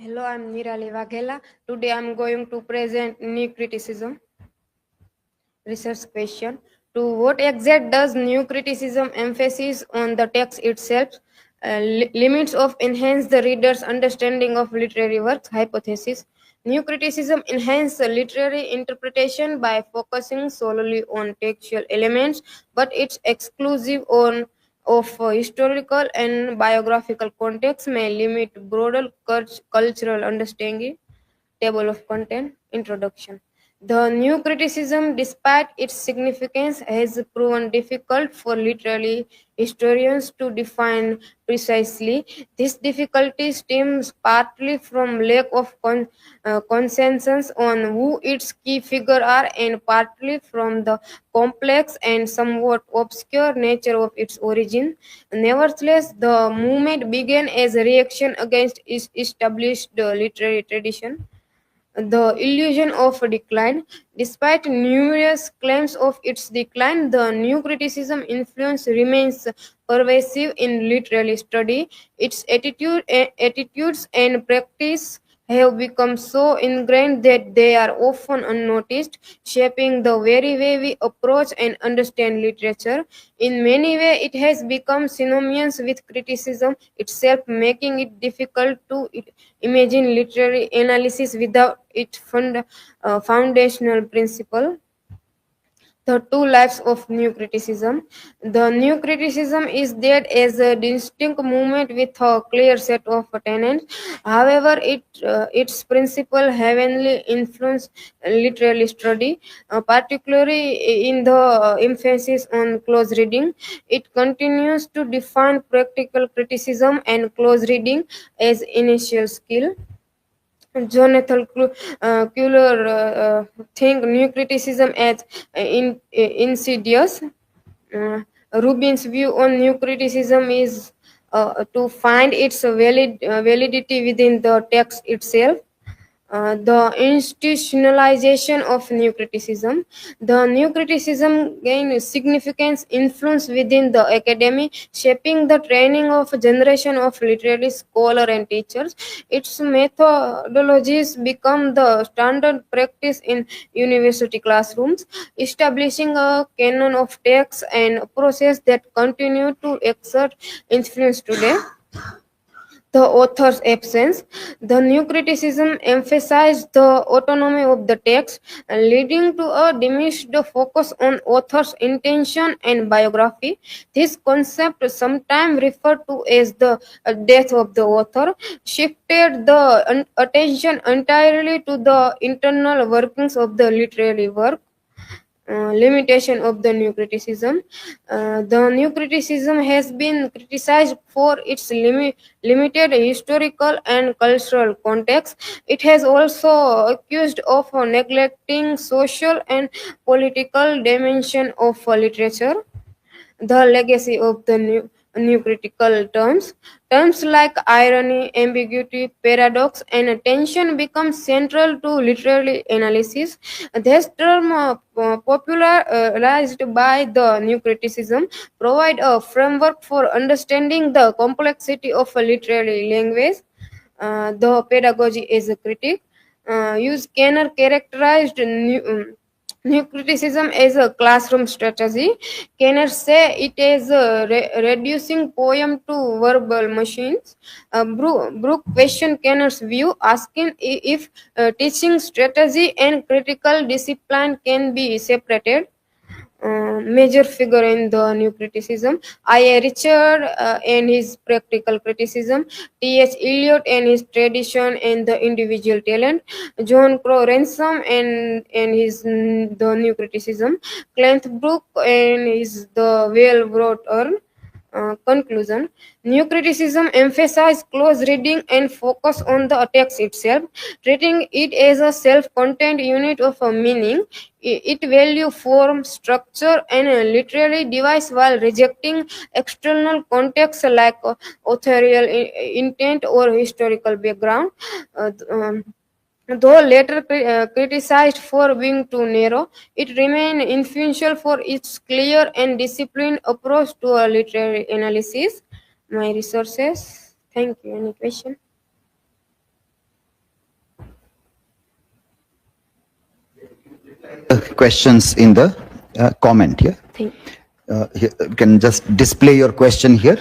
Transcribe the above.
Hello, I'm Nirali Vaghela. Today I'm going to present new criticism research question. To what extent does new criticism emphasis on the text itself? Limits of enhance the reader's understanding of literary works. Hypothesis. New criticism enhance the literary interpretation by focusing solely on textual elements, but it's exclusive on of historical and biographical context may limit broader cultural understanding. Table of content. Introduction. The new criticism, despite its significance, has proven difficult for literary historians to define precisely. This difficulty stems partly from lack of consensus on who its key figures are, and partly from the complex and somewhat obscure nature of its origin. Nevertheless, the movement began as a reaction against its established literary tradition. The illusion of decline. Despite numerous claims of its decline, the new criticism influence remains pervasive in literary study. Its attitudes and practice have become so ingrained that they are often unnoticed, shaping the very way we approach and understand literature. In many ways, it has become synonymous with criticism itself, making it difficult to imagine literary analysis without its foundational principle. The two lives of new criticism. The new criticism is that as a distinct movement with a clear set of tenets. However, its principle heavily influence literary study, particularly in the emphasis on close reading. It continues to define practical criticism and close reading as initial skill. Jonathan Kuhler think new criticism as insidious. Uh, Rubin's view on new criticism is to find its validity within the text itself. The institutionalization of new criticism. The new criticism gained significant influence within the academy, shaping the training of a generation of literary scholars and teachers. Its methodologies become the standard practice in university classrooms, establishing a canon of texts and a process that continue to exert influence today. The author's absence. The new criticism emphasized the autonomy of the text, leading to a diminished focus on author's intention and biography. This concept, sometimes referred to as the death of the author, shifted the attention entirely to the internal workings of the literary work. Limitation of the new criticism. The new criticism has been criticized for its limited historical and cultural context. It has also accused of neglecting social and political dimension of literature. The legacy of the new critical terms. Terms like irony, ambiguity, paradox, and tension become central to literary analysis. This term, popularized by the new criticism, provide a framework for understanding the complexity of a literary language. The pedagogy as a critic. Use Kenner characterized new criticism as a classroom strategy. Kenner say it is reducing poem to verbal machines. Brooke questioned Kenner's view, asking if teaching strategy and critical discipline can be separated. Major figure in the new criticism. I. A. Richard and his practical criticism, T.H. Eliot and his tradition and the individual talent, John Crow Ransom and his the new criticism, Clent Brook and his the well brought earn. Conclusion. New criticism emphasizes close reading and focus on the text itself, treating it as a self-contained unit of a meaning. It value form, structure, and a literary device while rejecting external context like authorial intent or historical background. Though later criticized for being too narrow, it remained influential for its clear and disciplined approach to a literary analysis. My resources. Thank you. Any question? Questions in the comment here. Thank You can just display your question here.